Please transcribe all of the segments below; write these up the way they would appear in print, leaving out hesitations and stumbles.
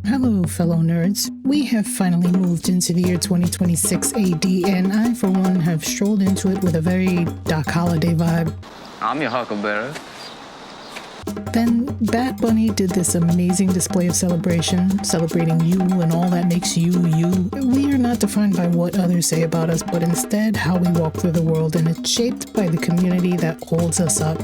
Hello, fellow nerds. We have finally moved into the year 2026 AD, and I, for one, have strolled into it with a very Doc Holliday vibe. I'm your huckleberry. Then Bat Bunny did this amazing display of celebration, celebrating you and all that makes you, you. We are not defined by what others say about us, but instead how we walk through the world, and it's shaped by the community that holds us up.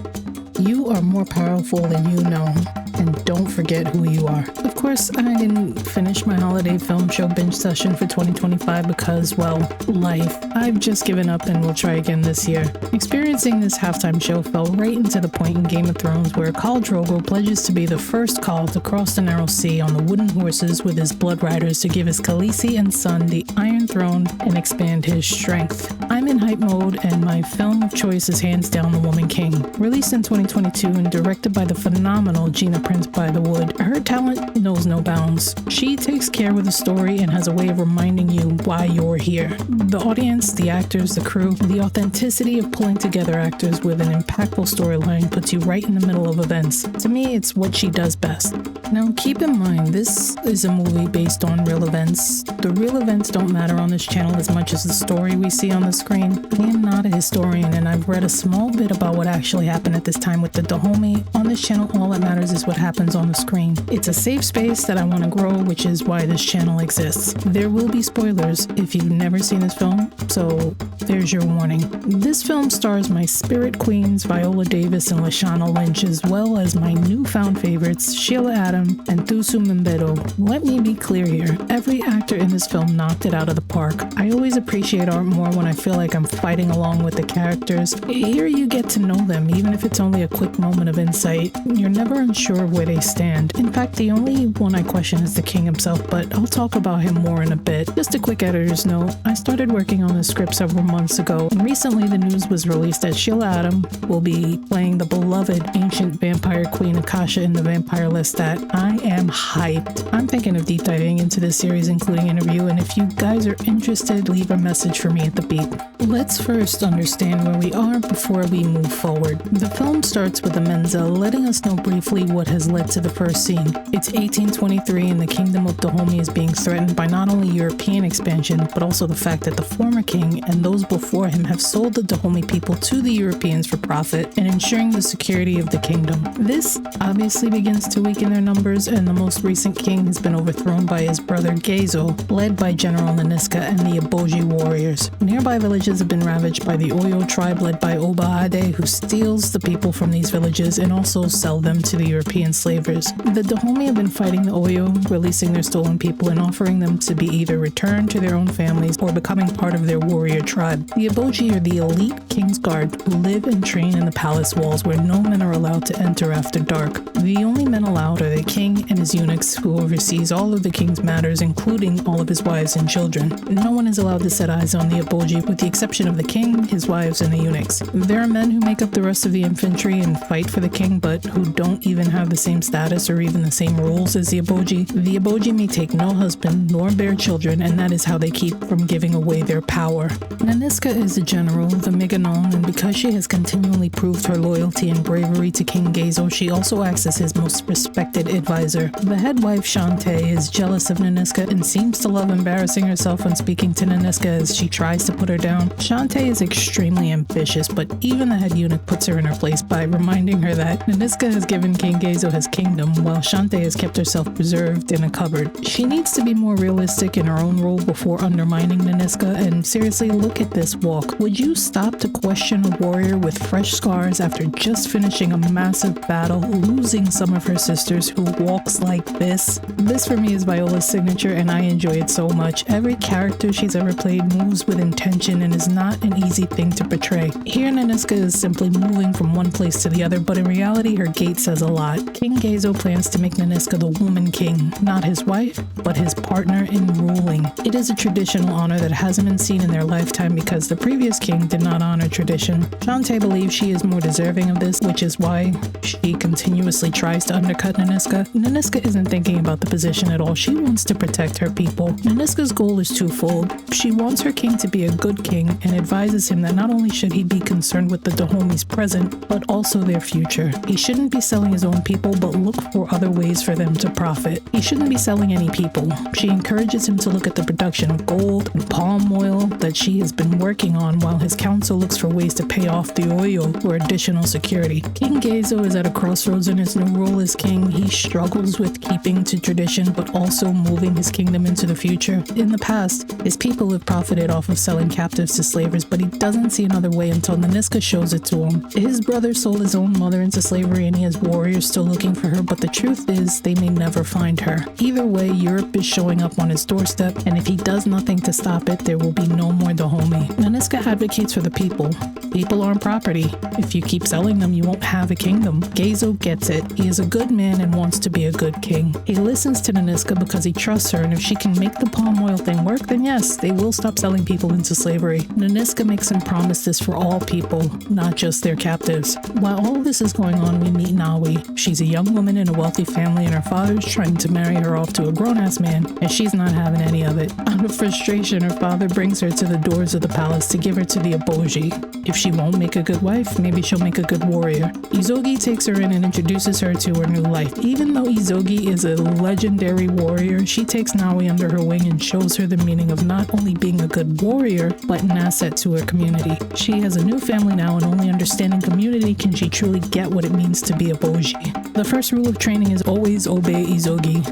You are more powerful than you know, and don't forget who you are. Of course, I didn't finish my holiday film show binge session for 2025 because, well, life. I've just given up and will try again this year. Experiencing this halftime show fell right into the point in Game of Thrones where Khal Drogo pledges to be the first Khal to cross the narrow sea on the wooden horses with his blood riders to give his Khaleesi and son the Iron Throne and expand his strength. I'm in hype mode, and my film of choice is hands down The Woman King. Released in 2022 and directed by the phenomenal Gina Prince Bythewood, her talent knows no bounds. She takes care with the story and has a way of reminding you why you're here. The audience, the actors, the crew, the authenticity of pulling together actors with an impactful storyline puts you right in the middle of events. To me, it's what she does best. Now, keep in mind, this is a movie based on real events. The real events don't matter on this channel as much as the story we see on the screen. I am not a historian, and I've read a small bit about what actually happened at this time with the Dahomey. On this channel, all that matters is what happens on the screen. It's a safe space that I want to grow, which is why this channel exists. There will be spoilers if you've never seen this film, so there's your warning. This film stars my spirit queens Viola Davis and Lashana Lynch, as well as my newfound favorites Sheila Adam and Thuso Mbedu. Let me be clear here, every actor in this film knocked it out of the park. I always appreciate art more when I feel like I'm fighting along with the characters. Here you get to know them, even if it's only a quick moment of insight. You're never unsure of where they stand. In fact, the only one I question is the king himself, but I'll talk about him more in a bit. Just a quick editor's note, I started working on the script several months ago, and recently the news was released that Sheila Adam will be playing the beloved ancient vampire queen Akasha in The Vampire Lestat. I am hyped. I'm thinking of deep diving into this series, including interview, and if you guys are interested, leave a message for me at the beep. Let's first understand where we are before we move forward. The film starts with the Menza letting us know briefly what has led to the first scene. It's 1823 and the kingdom of Dahomey is being threatened by not only European expansion, but also the fact that the former king and those before him have sold the Dahomey people to the Europeans for profit and ensuring the security of the kingdom. This obviously begins to weaken their numbers, and the most recent king has been overthrown by his brother Gezo, led by General Naniska and the Aboji warriors. Nearby villages have been ravaged by the Oyo tribe led by Oba Ade, who steals the people from these villages and also sell them to the European slavers. The Dahomey have been fighting the Oyo, releasing their stolen people and offering them to be either returned to their own families or becoming part of their warrior tribe. The Aboji are the elite King's Guard who live and train in the palace walls where no men are allowed to enter after dark. The only men allowed are the king and his eunuchs, who oversees all of the king's matters, including all of his wives and children. No one is allowed to set eyes on the Aboji, with the exception of the king, his wives, and the eunuchs. There are men who make up the rest of the infantry and fight for the king, but who don't even have the same status or even the same rules as the Aboji. The Aboji may take no husband nor bear children, and that is how they keep from giving away their power. Naniska is the general, the Meganon, and because she has continually proved her loyalty and bravery to King Gezo, she also acts as his most respected advisor. The head wife, Shantae, is jealous of Naniska and seems to love embarrassing herself when speaking to Naniska as she tries to put her down. Shantae is extremely ambitious, but even the head eunuch puts her in her place by reminding her that Naniska has given King Gezo his kingdom, while Shantae has kept herself preserved in a cupboard. She needs to be more realistic in her own role before undermining Naniska, and seriously, look at this walk. Would you stop to question a warrior with fresh scars after just finishing a massive battle, losing some of her sisters, who walks like this? This for me is Viola's signature, and I enjoy it so much. Every character she's ever played moves with intention and is not an easy thing to portray. Here, Naniska is simply moving from one place to the other, but in reality, her gait says a lot. King Gezo plans to make Naniska the woman king, not his wife, but his partner in ruling. It is a traditional honor that hasn't been seen in their lifetime because the previous king did not honor tradition. Shantae believes she is more deserving of this, which is why she continuously tries to undercut Naniska. Naniska isn't thinking about the position at all. She wants to protect her people. Naniska's goal is twofold. She wants her king to be a good king king and advises him that not only should he be concerned with the Dahome's present, but also their future. He shouldn't be selling his own people, but look for other ways for them to profit. He shouldn't be selling any people. She encourages him to look at the production of gold and palm oil that she has been working on, while his council looks for ways to pay off the oil for additional security. King Gezo is at a crossroads in his new role as king. He struggles with keeping to tradition, but also moving his kingdom into the future. In the past, his people have profited off of selling captives to slavers, but he doesn't see another way until Naniska shows it to him. His brother sold his own mother into slavery and he has warriors still looking for her, but the truth is they may never find her. Either way, Europe is showing up on his doorstep, and if he does nothing to stop it, there will be no more Dahomey. Naniska advocates for the people. People aren't property. If you keep selling them, you won't have a kingdom. Gezo gets it. He is a good man and wants to be a good king. He listens to Naniska because he trusts her, and if she can make the palm oil thing work, then yes, they will stop selling people into slavery. Naniska makes him promise this for all people, not just their captives. While all this is going on, we meet Nawi. She's a young woman in a wealthy family, and her father's trying to marry her off to a grown-ass man, and she's not having any of it. Out of frustration, her father brings her to the doors of the palace to give her to the Aboji. If she won't make a good wife, maybe she'll make a good warrior. Izogi takes her in and introduces her to her new life. Even though Izogi is a legendary warrior, she takes Nawi under her wing and shows her the meaning of not only being a good warrior, but an asset to her community. She has a new family now, and only understanding community can she truly get what it means to be a Boji. The first rule of training is always obey Izogi.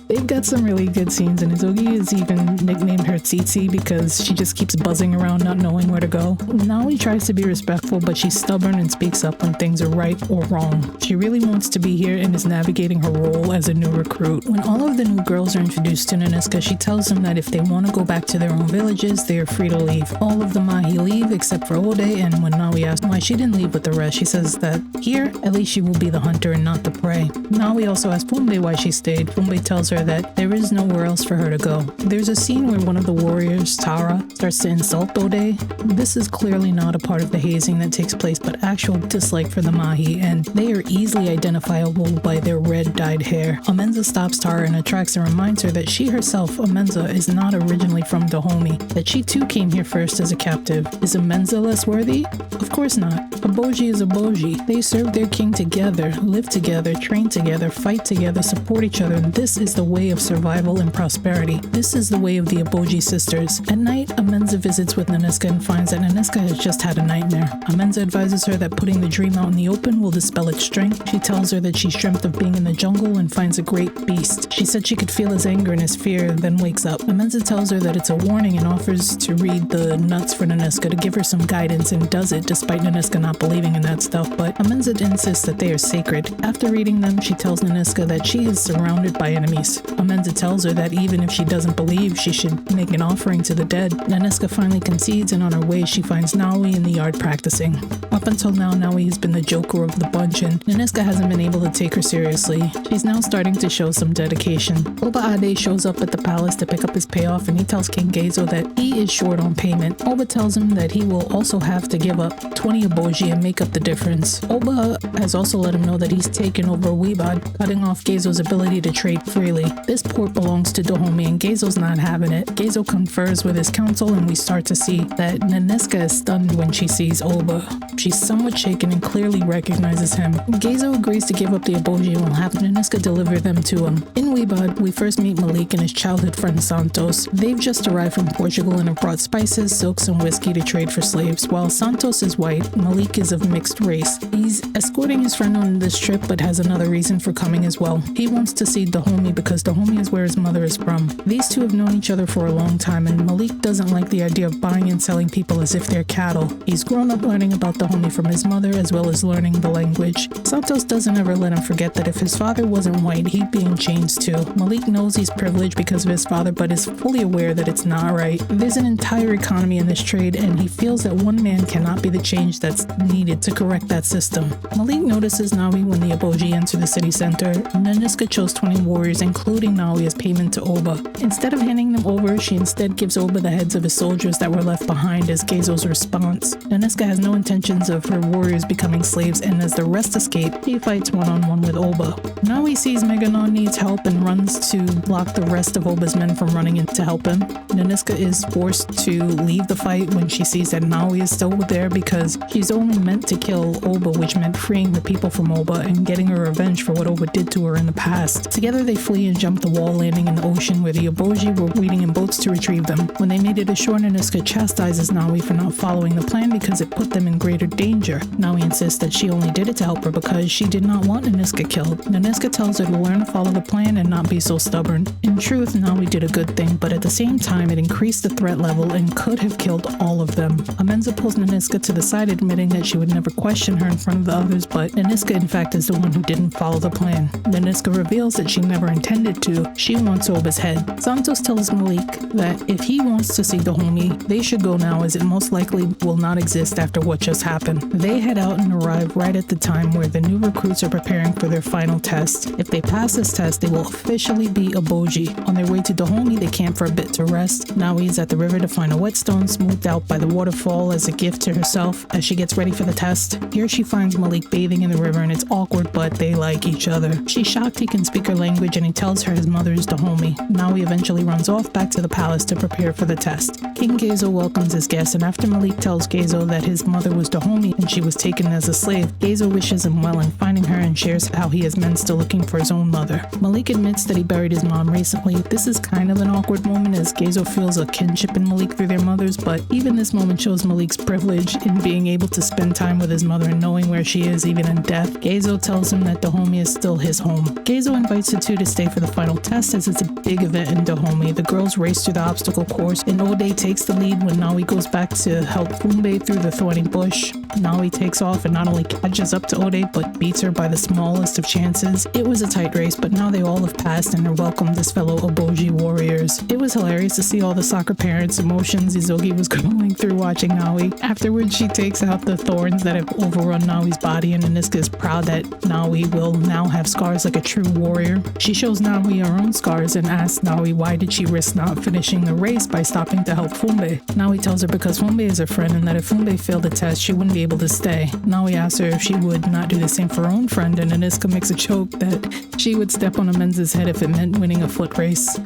They've got some really good scenes, and Izogi is even nicknamed her Tsitsi because she just keeps buzzing around not knowing where to go. Nawi tries to be respectful, but she's stubborn and speaks up when things are right or wrong. She really wants to be here and is navigating her role as a new recruit. When all of the new girls are introduced to Naniska, she tells them that if they want to go back to their own villages, they are free to leave. All of the Mahi leave except for Ode, and when Nawi asks why she didn't leave with the rest, she says that here, at least she will be the hunter and not the prey. Nawi also asks Fumbe why she stayed. Fumbe tells her that there is nowhere else for her to go. There's a scene where one of the warriors, Tara, starts to insult Ode. This is clearly not a part of the hazing that takes place, but actual dislike for the Mahi, and they are easily identifiable by their red dyed hair. Amenza stops Tara and attracts and reminds her that she herself, Amenza, is not originally from Dahomey, that she too came here first as a captive. Is Amenza less worthy? Of course not. A Boji is a Boji. They serve their king together, live together, train together, fight together, support each other. This is the way of survival and prosperity. This is the way of the Aboji sisters. At night, Amenza visits with Naniska and finds that Naniska has just had a nightmare. Amenza advises her that putting the dream out in the open will dispel its strength. She tells her that she's dreamt of being in the jungle and finds a great beast. She said she could feel his anger and his fear, then wakes up. Amenza tells her that it's a warning and offers to read the nuts for Naniska to give her some guidance, and does it despite Naniska not believing in that stuff, but Amenza insists that they are sacred. After reading them, she tells Naniska that she is surrounded by enemies. Amenza tells her that even if she doesn't believe, she should make an offering to the dead. Naniska finally concedes, and on her way she finds Nawi in the yard practicing. Up until now, Nawi has been the joker of the bunch, and Naniska hasn't been able to take her seriously. She's now starting to show some dedication. Oba Ade shows up at the palace to pick up his payoff, and he tells King Gezo that he is short on payment. Oba tells him that he will also have to give up 20 Aboji and make up the difference. Oba has also let him know that he's taken over Weebad, cutting off Gezo's ability to trade freely. This port belongs to Dahomey, and Gezo's not having it. Gezo confers with his council, and we start to see that Naniska is stunned when she sees Oba. She's somewhat shaken and clearly recognizes him. Gezo agrees to give up the Aboji and will have Naniska deliver them to him. In Weebad, we first meet Malik and his childhood friend Santos. They've just arrived from Portugal and have brought spices, silks, and whiskey to trade for slaves. While Santos is white, Malik is of mixed race. He's escorting his friend on this trip, but has another reason for coming as well. He wants to see Dahomey because Dahomey is where his mother is from. These two have known each other for a long time, and Malik doesn't like the idea of buying and selling people as if they're cattle. He's grown up learning about Dahomey from his mother, as well as learning the language. Santos doesn't ever let him forget that if his father wasn't white, he'd be in chains too. Malik knows he's privileged because of his father, but is fully aware that it's not right. There's an entire economy in this trade, and he feels that one man cannot be the change that's needed to correct that system. Malik notices Nawi when the Aboji enter the city center. Naniska chose 20 warriors, including killing Nawi as payment to Oba. Instead of handing them over, she instead gives Oba the heads of his soldiers that were left behind as Geizo's response. Naniska has no intentions of her warriors becoming slaves, and as the rest escape, he fights one-on-one with Oba. Nawi sees Meganon needs help and runs to block the rest of Oba's men from running in to help him. Naniska is forced to leave the fight when she sees that Nawi is still there because she's only meant to kill Oba, which meant freeing the people from Oba and getting her revenge for what Oba did to her in the past. Together they flee and jump the wall, landing in the ocean where the Oboji were waiting in boats to retrieve them. When they made it ashore, Naniska chastises Nawi for not following the plan because it put them in greater danger. Nawi insists that she only did it to help her because she did not want Naniska killed. Naniska tells her to learn to follow the plan and not be so stubborn. In truth, Nawi did a good thing, but at the same time it increased the threat level and could have killed all of them. Amenza pulls Naniska to the side, admitting that she would never question her in front of the others, but Naniska in fact is the one who didn't follow the plan. Naniska reveals that she never intended to. She wants Oba's head. Santos tells Malik that if he wants to see Dahomey, they should go now as it most likely will not exist after what just happened. They head out and arrive right at the time where the new recruits are preparing for their final test. If they pass this test, they will officially be Oboji. On their way to Dahomey, they camp for a bit to rest. Nawi is at the river to find a whetstone smoothed out by the waterfall as a gift to herself as she gets ready for the test. Here she finds Malik bathing in the river and it's awkward, but they like each other. She's shocked he can speak her language and he tells her his mother is Dahomey. Nawi eventually runs off back to the palace to prepare for the test. King Geizo welcomes his guests, and after Malik tells Geizo that his mother was Dahomey and she was taken as a slave, Geizo wishes him well in finding her and shares how he is men still looking for his own mother. Malik admits that he buried his mom recently. This is kind of an awkward moment as Geizo feels a kinship in Malik through their mothers, but even this moment shows Malik's privilege in being able to spend time with his mother and knowing where she is even in death. Geizo tells him that Dahomey is still his home. Geizo invites the two to stay for the final test as it's a big event in Dahomey. The girls race through the obstacle course and Ode takes the lead when Nawi goes back to help Fumbe through the thorny bush. Nawi takes off and not only catches up to Ode but beats her by the smallest of chances. It was a tight race, but now they all have passed and are welcomed as fellow Oboji warriors. It was hilarious to see all the soccer parents' emotions Izogi was going through watching Nawi. Afterwards, she takes out the thorns that have overrun Nawi's body, and Naniska is proud that Nawi will now have scars like a true warrior. She shows Nawi her own scars and asks Nawi why did she risk not finishing the race by stopping to help Fumbe. Nawi tells her because Fumbe is her friend and that if Fumbe failed the test, she wouldn't be able to stay. Nawi asks her if she would not do the same for her own friend, and Naniska makes a joke that she would step on Amenza's head if it meant winning a foot race.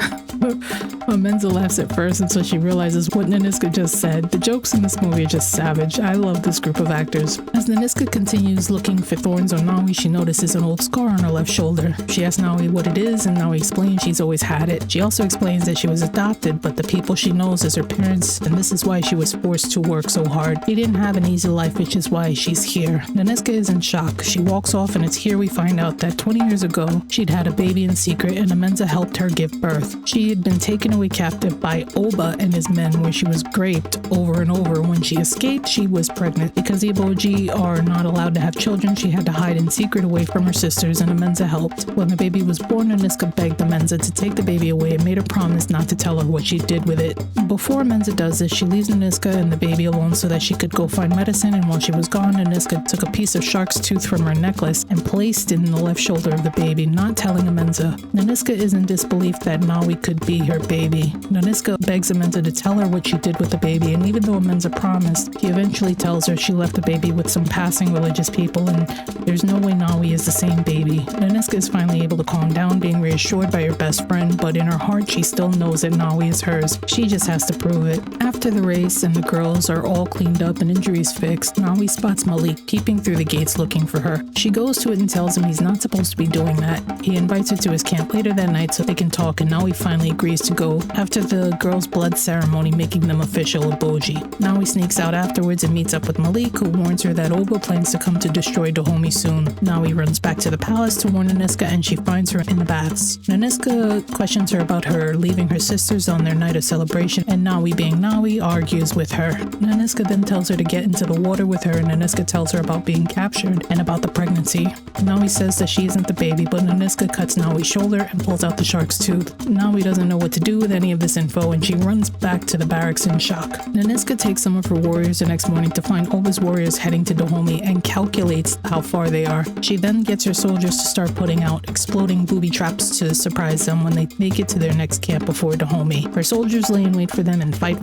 Amenza laughs at first until she realizes what Naniska just said. The jokes in this movie are just savage. I love this group of actors. As Naniska continues looking for thorns on Nawi, she notices an old scar on her left shoulder. She asks Nawi what it is, and Nawi explains she's always had it. She also explains that she was adopted, but the people she knows as her parents, and this is why she was forced to work so hard. She didn't have an easy life, which is why she's here. Naniska is in shock. She walks off, and it's here we find out that 20 years ago, she'd had a baby in secret, and Amenza helped her give birth. She had been taken away captive by Oba and his men, where she was raped over and over. When she escaped, she was pregnant. Because the Iboji are not allowed to have children, she had to hide in secret away from her sisters, and Amenza helped. When the baby was born, Naniska begged Amenza to take the baby away and made her promise not to tell her what she did with it. Before Amenza does this, she leaves Naniska and the baby alone so that she could go find medicine, and while she was gone, Naniska took a piece of shark's tooth from her necklace and placed it in the left shoulder of the baby, not telling Amenza. Naniska is in disbelief that Nawi could be her baby. Naniska begs Amenza to tell her what she did with the baby, and even though Amenza promised, he eventually tells her she left the baby with some passing religious people and there's no way Nawi is the same baby. Naniska is finally able to calm down, being reassured by her best friend, but in her heart she still knows that Nawi is hers. She just has to prove it. After the race and the girls are all cleaned up and injuries fixed, Nawi spots Malik peeping through the gates looking for her. She goes to it and tells him he's not supposed to be doing that. He invites her to his camp later that night so they can talk, and Nawi finally agrees to go after the girls' blood ceremony, making them official Oboji. Nawi sneaks out afterwards and meets up with Malik, who warns her that Oba plans to come to destroy Dahomey soon. Nawi runs back to the palace to warn Naniska, and she finds her in the baths. Naniska questions her about her leaving her sisters on their night of celebration, and Nawi, being Nawi, argues with her. Naniska then tells her to get into the water with her, and Naniska tells her about being captured and about the pregnancy. Nawi says that she isn't the baby, but Naniska cuts Nawi's shoulder and pulls out the shark's tooth. Nawi doesn't doesn't know what to do with any of this info, and she runs back to the barracks in shock. Naniska takes some of her warriors the next morning to find Oba's warriors heading to Dahomey and calculates how far they are. She then gets her soldiers to start putting out exploding booby traps to surprise them when they make it to their next camp before Dahomey. Her soldiers lay in wait for them and fight.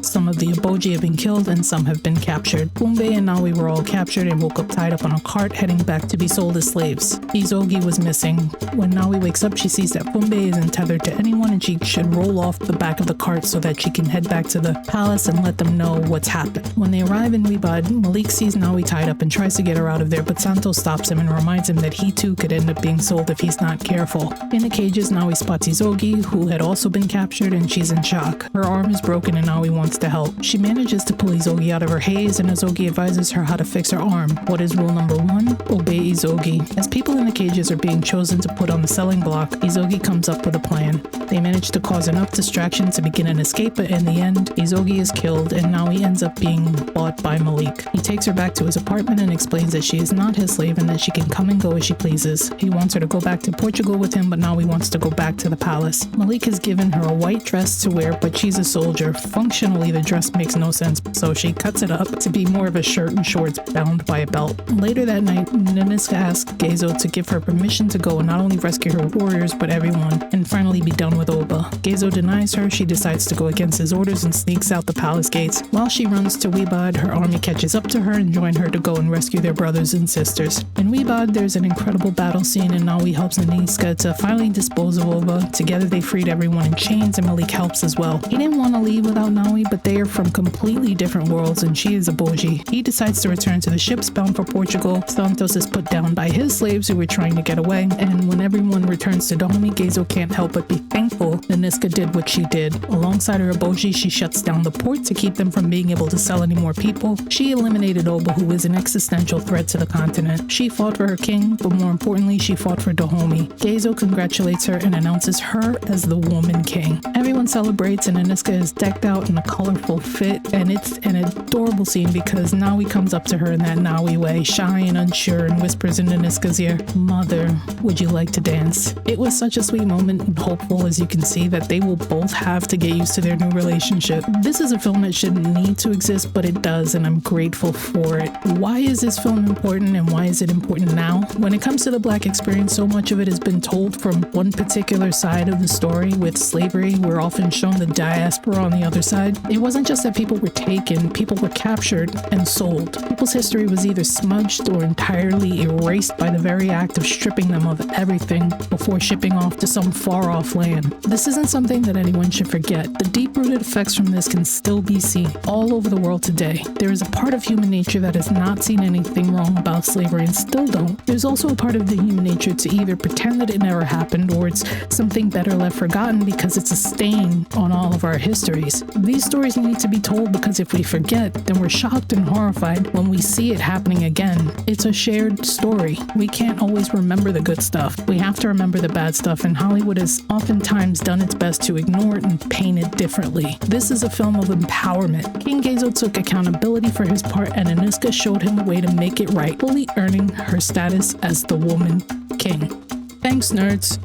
Some of the Aboji have been killed and some have been captured. Pumbe and Nawi were all captured and woke up tied up on a cart heading back to be sold as slaves. Izogi was missing. When Nawi wakes up, she sees that Pumbe isn't tethered to anyone and she should roll off the back of the cart so that she can head back to the palace and let them know what's happened. When they arrive in Wibad, Malik sees Nawi tied up and tries to get her out of there, but Santos stops him and reminds him that he too could end up being sold if he's not careful. In the cages, Nawi spots Izogi, who had also been captured, and she's in shock. Her arm is broken and Nawi wants to help. She manages to pull Izogi out of her haze, and Izogi advises her how to fix her arm. What is rule number 1? Obey Izogi. As people in the cages are being chosen to put on the selling block, Izogi comes up with a plan. They manage to cause enough distraction to begin an escape, but in the end, Izogi is killed and Nawi ends up being bought by Malik. He takes her back to his apartment and explains that she is not his slave and that she can come and go as she pleases. He wants her to go back to Portugal with him, but Nawi wants to go back to the palace. Malik has given her a white dress to wear, but she's a soldier. Functionally, the dress makes no sense, so she cuts it up to be more of a shirt and shorts bound by a belt. Later that night, Naniska asks Gezo to give her permission to go and not only rescue her warriors, but everyone, and finally be done with Oba. Gezo denies her. She decides to go against his orders and sneaks out the palace gates. While she runs to Wibad, her army catches up to her and join her to go and rescue their brothers and sisters. In Wibad, there's an incredible battle scene, and Nawi helps Naniska to finally dispose of Oba. Together, they freed everyone in chains, and Malik helps as well. He didn't want to leave without Nawi, but they are from completely different worlds, and she is a Boji. He decides to return to the ships bound for Portugal. Santos is put down by his slaves who were trying to get away, and when everyone returns to Dahomey, Gezo can't help but be thankful Naniska did what she did. Alongside her Aboji, she shuts down the port to keep them from being able to sell any more people. She eliminated Oba, who is an existential threat to the continent. She fought for her king, but more importantly, she fought for Dahomey. Gezo congratulates her and announces her as the woman king. Everyone celebrates, and Naniska is decked out in a colorful fit, and it's an adorable scene because Nawi comes up to her in that Nawi way, shy and unsure, and whispers in Naniska's ear, "Mother, would you like to dance?" It was such a sweet moment and hopeful, as you can see, that they will both have to get used to their new relationship. This is a film that shouldn't need to exist, but it does, and I'm grateful for it. Why is this film important, and why is it important now? When it comes to the Black experience, so much of it has been told from one particular side of the story. With slavery, we're often shown the diaspora on the other side. It wasn't just that people were taken, people were captured and sold. People's history was either smudged or entirely erased by the very act of stripping them of everything before shipping off to some far-off land. This isn't something that anyone should forget. The deep-rooted effects from this can still be seen all over the world today. There is a part of human nature that has not seen anything wrong about slavery and still don't. There's also a part of the human nature to either pretend that it never happened or it's something better left forgotten because it's a stain on all of our histories. These stories need to be told because if we forget, then we're shocked and horrified when we see it happening again. It's a shared story. We can't always remember the good stuff. We have to remember the bad stuff, and Hollywood has oftentimes done its best to ignore it and paint it differently. This is a film of empowerment. King Gezo took accountability for his part, and Aniska showed him a way to make it right, fully earning her status as the woman king. Thanks, nerds.